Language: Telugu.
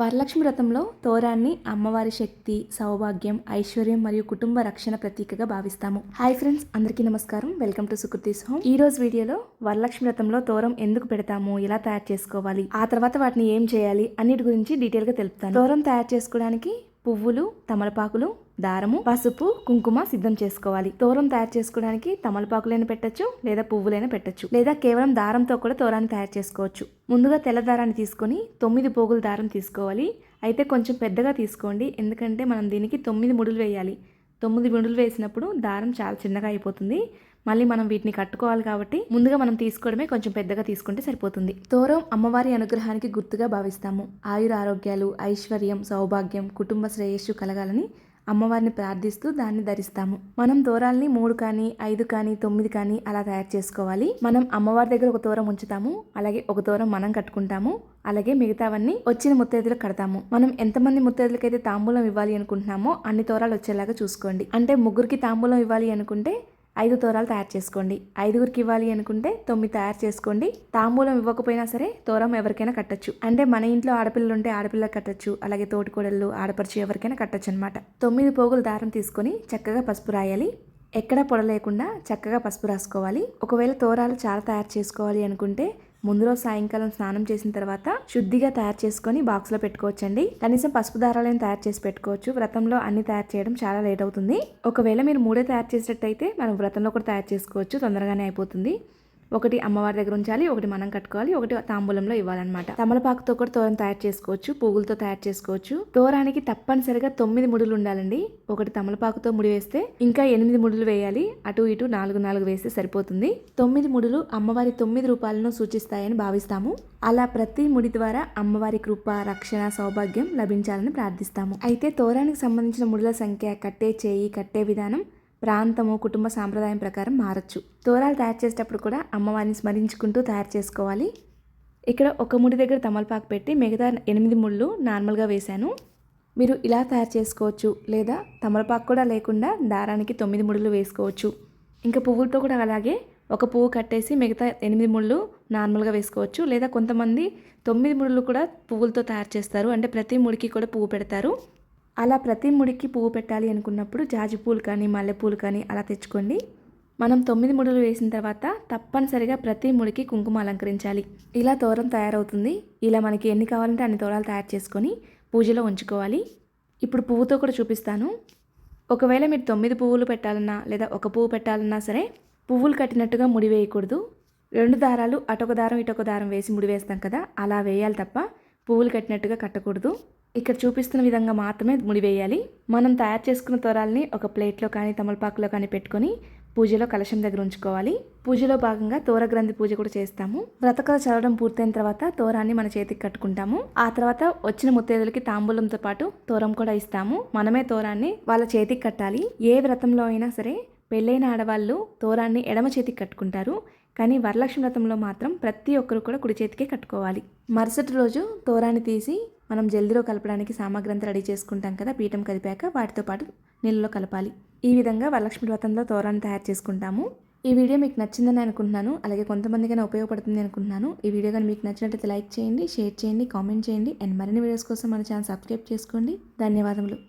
వరలక్ష్మి వ్రతంలో తోరాన్ని అమ్మవారి శక్తి, సౌభాగ్యం, ఐశ్వర్యం మరియు కుటుంబ రక్షణ ప్రతీకగా భావిస్తాము. హాయ్ ఫ్రెండ్స్, అందరికీ నమస్కారం. Welcome to Sukriti's home. ఈ రోజు వీడియోలో వరలక్ష్మి వ్రతంలో తోరం ఎందుకు పెడతాము, ఎలా తయారు చేసుకోవాలి, ఆ తర్వాత వాటిని ఏం చేయాలి అన్నిటి గురించి డీటెయిల్ గా తెలుపుతాను. తోరం తయారు చేసుకోవడానికి పువ్వులు, తమలపాకులు, దారము, పసుపు, కుంకుమ సిద్ధం చేసుకోవాలి. తోరం తయారు చేసుకోవడానికి తమలపాకులైనా పెట్టచ్చు, లేదా పువ్వులైనా పెట్టచ్చు, లేదా కేవలం దారంతో కూడా తోరాన్ని తయారు చేసుకోవచ్చు. ముందుగా తెల్ల దారాన్ని తీసుకొని 9 పోగుల దారం తీసుకోవాలి. అయితే కొంచెం పెద్దగా తీసుకోండి, ఎందుకంటే మనం దీనికి 9 ముడులు వేయాలి. 9 ముడులు వేసినప్పుడు దారం చాలా చిన్నగా అయిపోతుంది. మళ్ళీ మనం వీటిని కట్టుకోవాలి కాబట్టి ముందుగా మనం తీసుకోవడమే కొంచెం పెద్దగా తీసుకుంటే సరిపోతుంది. తోరం అమ్మవారి అనుగ్రహానికి గుర్తుగా భావిస్తాము. ఆయుర ఆరోగ్యాలు, ఐశ్వర్యం, సౌభాగ్యం, కుటుంబ శ్రేయస్సు కలగాలని అమ్మవారిని ప్రార్థిస్తూ దాన్ని ధరిస్తాము. మనం తోరాల్ని 3 కానీ 5 కానీ 9 కానీ అలా తయారు చేసుకోవాలి. మనం అమ్మవారి దగ్గర ఒక తోరం ఉంచుతాము, అలాగే ఒక తోరం మనం కట్టుకుంటాము, అలాగే మిగతావన్నీ వచ్చిన ముత్తైదులకు కడతాము. మనం ఎంతమంది ముత్తైదులకైతే తాంబూలం ఇవ్వాలి అనుకుంటున్నామో అన్ని తోరాలు వచ్చేలాగా చూసుకోండి. అంటే 3కి తాంబూలం ఇవ్వాలి అనుకుంటే 5 తోరాలు తయారు చేసుకోండి. 5గురికి ఇవ్వాలి అనుకుంటే 9 తయారు చేసుకోండి. తాంబూలం ఇవ్వకపోయినా సరే తోరం ఎవరికైనా కట్టచ్చు. అంటే మన ఇంట్లో ఆడపిల్లలు ఉంటే ఆడపిల్లలకు కట్టచ్చు, అలాగే తోటికోడళ్ళు, ఆడపడుచు ఎవరికైనా కట్టచ్చు అనమాట. 9 పోగులు దారం తీసుకొని చక్కగా పసుపు రాయాలి. ఎక్కడా పొడ లేకుండా చక్కగా పసుపు రాసుకోవాలి. ఒకవేళ తోరాలు చాలా తయారు చేసుకోవాలి అనుకుంటే ముందు రోజు సాయంకాలం స్నానం చేసిన తర్వాత శుద్ధిగా తయారు చేసుకొని బాక్స్లో పెట్టుకోవచ్చండి. కనీసం పసుపు దారాలను తయారు చేసి పెట్టుకోవచ్చు. వ్రతంలో అన్ని తయారు చేయడం చాలా లేట్ అవుతుంది. ఒకవేళ మీరు 3 తయారు చేసేటట్టయితే మనం వ్రతంలో కూడా తయారు చేసుకోవచ్చు, తొందరగానే అయిపోతుంది. ఒకటి అమ్మవారి దగ్గర ఉంచాలి, ఒకటి మనం కట్టుకోవాలి, ఒకటి తాంబూలంలో ఇవ్వాలన్నమాట. తమలపాకుతో కూడా తోరం తయారు చేసుకోవచ్చు, పువ్వులతో తయారు చేసుకోవచ్చు. తోరానికి తప్పనిసరిగా 9 ముడులు ఉండాలండి. ఒకటి తమలపాకుతో ముడి వేస్తే ఇంకా 8 ముడులు వేయాలి. అటు ఇటు 4 వేస్తే సరిపోతుంది. 9 ముడులు అమ్మవారి 9 రూపాయలను సూచిస్తాయని భావిస్తాము. అలా ప్రతి ముడి ద్వారా అమ్మవారి కృప, రక్షణ, సౌభాగ్యం లభించాలని ప్రార్థిస్తాము. అయితే తోరానికి సంబంధించిన ముడుల సంఖ్య, కట్టే చేయి, కట్టే విధానం ప్రాంతము, కుటుంబ సాంప్రదాయం ప్రకారం మారచ్చు. తోరాలు తయారు చేసేటప్పుడు కూడా అమ్మవారిని స్మరించుకుంటూ తయారు చేసుకోవాలి. ఇక్కడ ఒక ముడి దగ్గర తమలపాకు పెట్టి మిగతా 8 ముళ్ళు నార్మల్గా వేశాను. మీరు ఇలా తయారు చేసుకోవచ్చు, లేదా తమలపాకు కూడా లేకుండా దారానికి 9 ముడులు వేసుకోవచ్చు. ఇంకా పువ్వులతో కూడా అలాగే ఒక పువ్వు కట్టేసి మిగతా 8 ముళ్ళు నార్మల్గా వేసుకోవచ్చు. లేదా కొంతమంది 9 ముళ్ళు కూడా పువ్వులతో తయారు చేస్తారు, అంటే ప్రతి ముడికి కూడా పువ్వు పెడతారు. అలా ప్రతి ముడికి పువ్వు పెట్టాలి అనుకున్నప్పుడు జాజి పూలు కానీ మల్లెపూలు కానీ అలా తెచ్చుకోండి. మనం 9 ముడులు వేసిన తర్వాత తప్పనిసరిగా ప్రతి ముడికి కుంకుమ అలంకరించాలి. ఇలా తోరం తయారవుతుంది. ఇలా మనకి ఎన్ని కావాలంటే అన్ని తోరాలు తయారు చేసుకొని పూజలో ఉంచుకోవాలి. ఇప్పుడు పువ్వుతో కూడా చూపిస్తాను. ఒకవేళ మీరు 9 పువ్వులు పెట్టాలన్నా లేదా ఒక పువ్వు పెట్టాలన్నా సరే పువ్వులు కట్టినట్టుగా ముడి వేయకూడదు. 2 దారాలు అటొక దారం ఇటొక దారం వేసి ముడి వేస్తాం కదా, అలా వేయాలి తప్ప పువ్వులు కట్టినట్టుగా కట్టకూడదు. ఇక్కడ చూపిస్తున్న విధంగా మాత్రమే ముడి వేయాలి. మనం తయారు చేసుకున్న తోరాల్ని ఒక ప్లేట్లో కానీ తమలపాకులో కానీ పెట్టుకొని పూజలో కలశం దగ్గర ఉంచుకోవాలి. పూజలో భాగంగా తోర గ్రంథి పూజ కూడా చేస్తాము. వ్రతకథ చదవడం పూర్తయిన తర్వాత తోరాన్ని మన చేతికి కట్టుకుంటాము. ఆ తర్వాత వచ్చిన ముత్తైదులకి తాంబూలంతో పాటు తోరం కూడా ఇస్తాము. మనమే తోరాన్ని వాళ్ళ చేతికి కట్టాలి. ఏ వ్రతంలో అయినా సరే పెళ్ళైన ఆడవాళ్ళు తోరాన్ని ఎడమ చేతికి కట్టుకుంటారు, కానీ వరలక్ష్మి వ్రతంలో మాత్రం ప్రతి ఒక్కరు కూడా కుడి చేతికే కట్టుకోవాలి. మరుసటి రోజు తోరాన్ని తీసి మనం జల్దిలో కలపడానికి సామాగ్రి అంతా రెడీ చేసుకుంటాం కదా, పీఠం కదిపాక వాటితో పాటు నీళ్ళలో కలపాలి. ఈ విధంగా వరలక్ష్మి వ్రతంలో తోరాన్ని తయారు చేసుకుంటాము. ఈ వీడియో మీకు నచ్చిందని అనుకుంటున్నాను, అలాగే కొంతమందికైనా ఉపయోగపడుతుంది అనుకుంటున్నాను. ఈ వీడియో కానీ మీకు నచ్చినట్లయితే లైక్ చేయండి, షేర్ చేయండి, కామెంట్ చేయండి. అండ్ మరిన్ని వీడియోస్ కోసం మన ఛానల్ సబ్స్క్రైబ్ చేసుకోండి. ధన్యవాదములు.